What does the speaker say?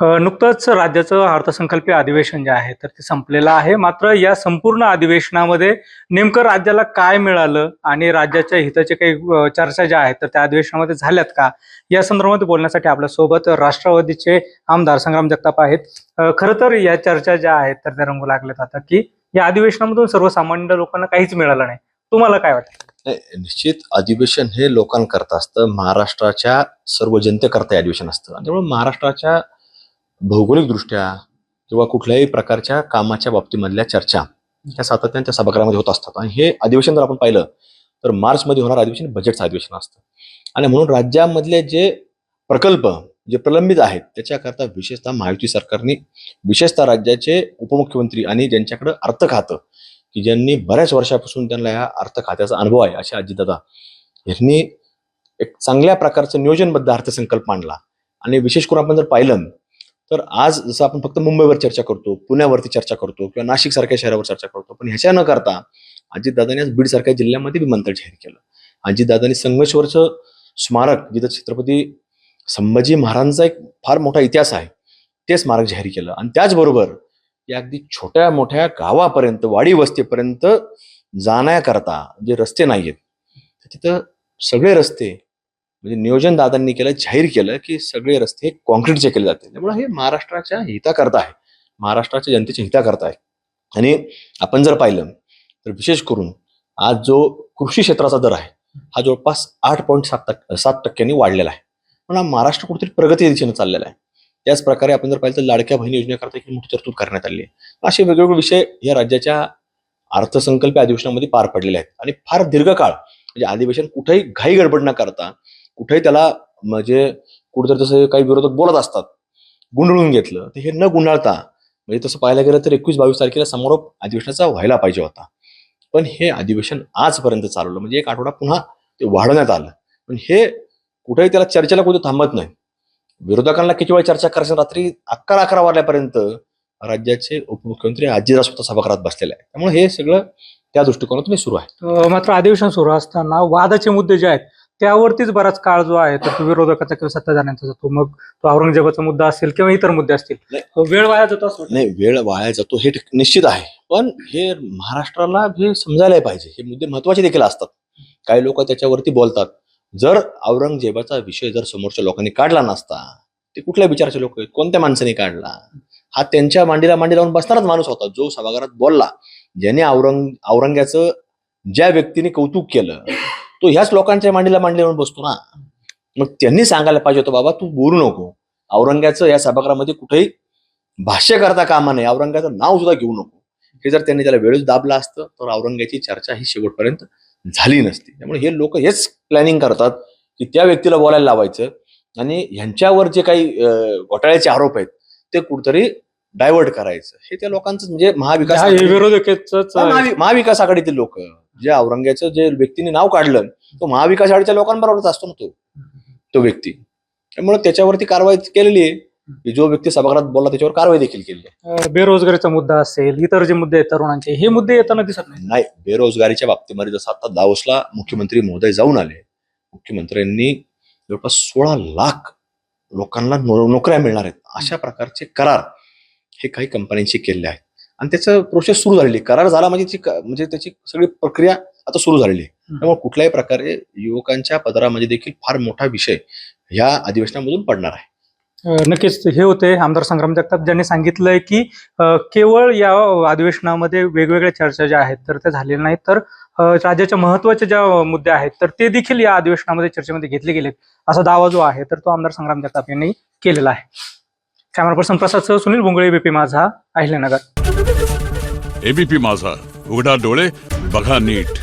नुकतंच राज्याचं अर्थसंकल्पीय अधिवेशन जे आहे तर ते संपलेलं आहे. मात्र या संपूर्ण अधिवेशनामध्ये नेमकं राज्याला काय मिळालं आणि राज्याच्या हिताचे काही चर्चा ज्या आहेत तर त्या अधिवेशनामध्ये झाल्यात का, या संदर्भात बोलण्यासाठी आपल्यासोबत राष्ट्रवादीचे आमदार संग्राम जगताप आहेत. खरं तर या चर्चा ज्या आहेत तर त्या रंगू लागल्यात आता की या अधिवेशनामधून सर्वसामान्य लोकांना काहीच मिळालं नाही. तुम्हाला काय वाटतं? निश्चित अधिवेशन हे लोकांकरता असतं, महाराष्ट्राच्या सर्व जनतेकरता हे अधिवेशन असतं. आणि त्यामुळे महाराष्ट्राच्या भौगोलिकदृष्ट्या किंवा कुठल्याही प्रकारच्या कामाच्या बाबतीमधल्या चर्चा ह्या सातत्याने त्या सभागृहामध्ये होत असतात. आणि हे अधिवेशन जर आपण पाहिलं तर मार्चमध्ये होणारं अधिवेशन बजेटचं अधिवेशन असतं. आणि म्हणून राज्यामधले जे प्रकल्प जे प्रलंबित आहेत त्याच्याकरता विशेषतः महायुती सरकारने, विशेषतः राज्याचे उपमुख्यमंत्री आणि ज्यांच्याकडे अर्थ खातं, की ज्यांनी बऱ्याच वर्षापासून त्यांना या अर्थ खात्याचा अनुभव आहे असे अजितदादा यांनी एक चांगल्या प्रकारचं नियोजनबद्ध अर्थसंकल्प मांडला. आणि विशेष करून आपण जर पाहिलं तर आज जसं आपण फक्त मुंबईवर चर्चा करतो, पुण्यावरती चर्चा करतो किंवा नाशिक सारख्या शहरावर चर्चा करतो, पण ह्याच्या न करता अजितदादांनी आज बीड सारख्या जिल्ह्यामध्ये विमानतळ जाहीर केलं. अजितदादांनी संगमेश्वरचं स्मारक, जिथं छत्रपती संभाजी महाराजांचा एक फार मोठा इतिहास आहे, ते स्मारक जाहीर केलं. आणि त्याचबरोबर या अगदी छोट्या मोठ्या गावापर्यंत, वाडी वस्तीपर्यंत जाण्याकरता जे रस्ते नाहीयेत तिथं सगळे रस्ते म्हणजे नियोजन दादांनी केलं, जाहीर केलं की सगळे रस्ते कॉन्क्रीटचे केले जातील. त्यामुळे हे महाराष्ट्राच्या हिताकरता आहे, महाराष्ट्राच्या जनतेच्या हिताकरता आहे. आणि आपण जर पाहिलं तर विशेष करून आज जो कृषी क्षेत्राचा दर आहे हा जवळपास 8.7% वाढलेला आहे. पण हा महाराष्ट्र कुठेतरी प्रगती दिशेने चाललेला आहे. त्याच प्रकारे आपण जर पाहिलं तर लाडक्या बहिणी योजनेकरता एक मोठी तरतूद करण्यात आली आहे. असे वेगवेगळे विषय या राज्याच्या अर्थसंकल्पीय अधिवेशनामध्ये पार पडलेले आहेत. आणि फार दीर्घकाळ म्हणजे अधिवेशन कुठेही घाई गडबड न करता, कुठेही त्याला म्हणजे कुठेतरी जसं काही विरोधक बोलत असतात गुंडळून घेतलं, तर हे न गुंडाळता म्हणजे तसं पाहायला गेलं तर 21-22 तारखेला समारोप अधिवेशनाचा व्हायला पाहिजे होता. पण हे अधिवेशन आजपर्यंत चालवलं, म्हणजे एक आठवडा पुन्हा ते वाढवण्यात आलं. पण हे कुठेही त्याला चर्चेला कुठे थांबत नाही. विरोधकांना किती वेळ चर्चा करायचं, रात्री 11 वाजल्यापर्यंत राज्याचे उपमुख्यमंत्री अजितदादा स्वतः सभागृहात बसलेले आहे. त्यामुळे हे सगळं त्या दृष्टिकोनातून सुरू आहे. मात्र अधिवेशन सुरू असताना वादाचे मुद्दे जे आहेत त्यावरतीच बराच काळ जो आहे तर तो विरोधकाचा किंवा सत्ताधाऱ्यांचा जातो. मग तो औरंगजेबाचा मुद्दा असेल किंवा इतर मुद्दे असतील, वेळ वाया जातो असं वाटतं. नाही, वेळ वाया जातो हे निश्चित आहे. पण हे महाराष्ट्राला हे समजायला पाहिजे, हे मुद्दे महत्वाचे देखील असतात. काही लोक त्याच्यावरती बोलतात. जर औरंगजेबाचा विषय जर समोरच्या लोकांनी काढला नसता, ते कुठल्या विचाराचे लोक आहेत, कोणत्या माणसाने काढला, हा त्यांच्या मांडीला मांडी लावून बसणारच माणूस होता जो सभागृहात बोलला. ज्याने औरंग्याचं ज्या व्यक्तीने कौतुक केलं तो ह्याच लोकांच्या मांडीला मांडी लावून बसतो ना. मग त्यांनी सांगायला पाहिजे होतं, बाबा तू बोलू नको, औरंग्याचं या सभागृहामध्ये कुठेही भाष्य करता कामा नये, औरंग्याचं नाव सुद्धा घेऊ नको. हे जर त्यांनी त्याला वेळच दाबला असतं तर औरंग्याची चर्चा ही शेवटपर्यंत झाली नसती. त्यामुळे हे लोक हेच प्लॅनिंग करतात की त्या व्यक्तीला बोलायला लावायचं आणि ह्यांच्यावर जे काही घोटाळ्याचे आरोप आहेत ते कुठेतरी डायव्हर्ट करायचं. हे त्या लोकांचं म्हणजे महाविकास आघाडीतील लोक, जे औरंग्याचं जे व्यक्तीने नाव काढलं तो महाविकास आघाडीच्या लोकांबरोबरच असतो ना तो व्यक्ती. त्यामुळे त्याच्यावरती कारवाई केलेली आहे की जो व्यक्ती सभागृहात बोलला त्याच्यावर कारवाई देखील केली आहे. बेरोजगारीचा मुद्दा असेल, इतर जे मुद्दे आहेत तरुणांचे, हे मुद्दे येताना दिसत नाही. बेरोजगारीच्या बाबतीमध्ये जसं आता दावोसला मुख्यमंत्री महोदय जाऊन आले, मुख्यमंत्र्यांनी जवळपास 16 लाख लोकांना नोकऱ्या मिळणार आहेत अशा प्रकारचे करार हे काही कंपन्यांशी केले आहेत. आणि त्याचं प्रोसेस सुरू झालेली, करार झाला म्हणजे त्याची सगळी प्रक्रिया आता सुरू झालेली आहे. त्यामुळे कुठल्याही प्रकारे युवकांच्या पदरामध्ये देखील फार मोठा विषय ह्या अधिवेशनामधून पडणार आहे. नक्कीच. हे होते आमदार संग्राम जगताप, ज्यांनी सांगितलंय की केवळ या अधिवेशनामध्ये वेगवेगळ्या चर्चा ज्या आहेत तर त्या झालेल्या नाहीत, तर राज्याच्या महत्वाचे ज्या मुद्दे आहेत तर ते देखील या अधिवेशनामध्ये चर्चेमध्ये घेतले गेलेत असा दावा जो आहे तर तो आमदार संग्राम जगताप यांनी केलेला आहे. कॅमेरा पर्सन प्रसाद सह सुनील भोंगळे, एबीपी माझा, अहिल्यानगर. एबीपी माझा, उघडा डोळे बघा नीट.